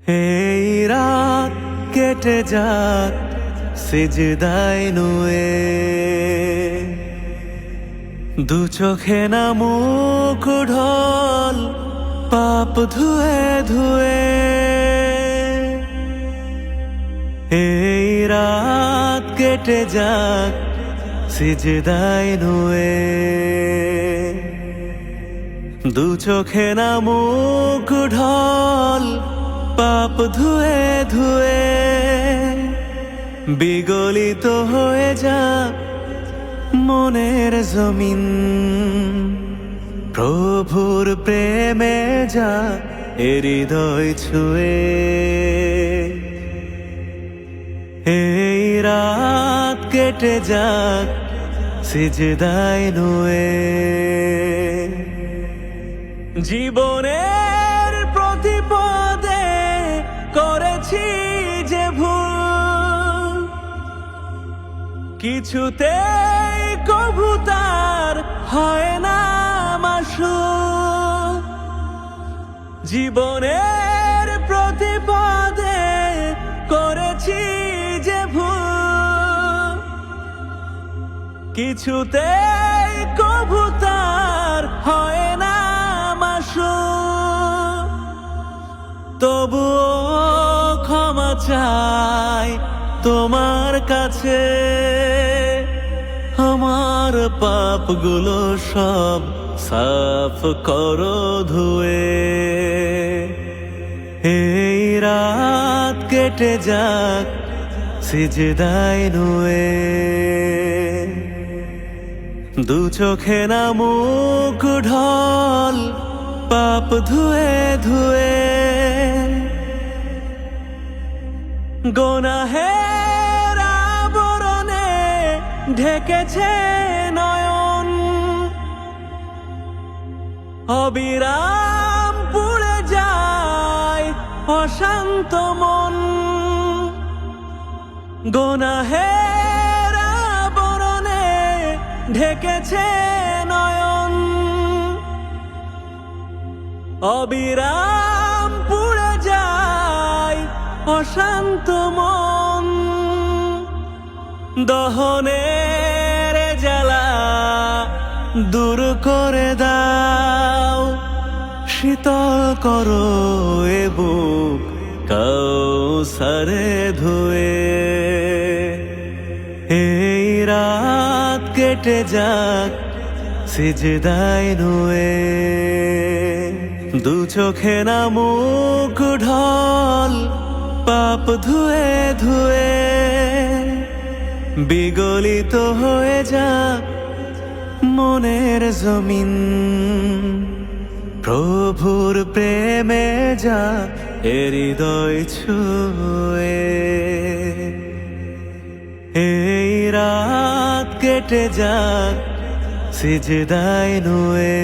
এই রাত কেটে যাক সিজদায় নুয়ে, দু চোখে না মুখ ঢল পাপ ধুয়ে ধুয়ে। এই রাত কেটে যাক সিজদায় নুয়ে, দু চোখে না মুখ ঢল পাপ ধুয়ে ধুয়ে। বিগলিত হয়ে যাক মনের জমিন, প্রভুর প্রেমে যা হৃদয় ছুঁয়ে। এই রাত কেটে যাক সিজদায় নুয়ে, জীবনের প্রতি পদে করেছি যে ভুল, কিছুতেই কভু তার হয় না মাসুল। জীবনের প্রতি পদে করেছি যে ভুল, কিছুতেই কভু তার হয় না মাসুল। তবুও ক্ষমা চাই তোমার কাছে, আমার পাপগুলো সব সাফ করো ধুয়ে। এই রাত কেটে যাক সিজদায় নুয়ে, দু চোখে না মুখ ঢল পাপ ধুয়ে ধুয়ে। গুনাহের আবরণে ঢেকেছে নয়ন, অবিরাম পুড়ে যায় অশান্ত মন। গুনাহের আবরণে ঢেকেছে নয়ন, অবিরাম পুড়ে যায় অশান্ত মন। দহনের জ্বালা দূর করে দাও, শীতল করো এ বুক কাউসারে ধুয়ে। এই রাত কেটে যাক সিজদায় নুয়ে, দু চোখে না মুখ ঢল পাপ ধুয়ে ধুয়ে। বিগলিত হয়ে যাক মনের জমিন, প্রভুর প্রেমে যা হৃদয় ছুঁয়ে। এই রাত কেটে যাক সিজদায় নুয়ে।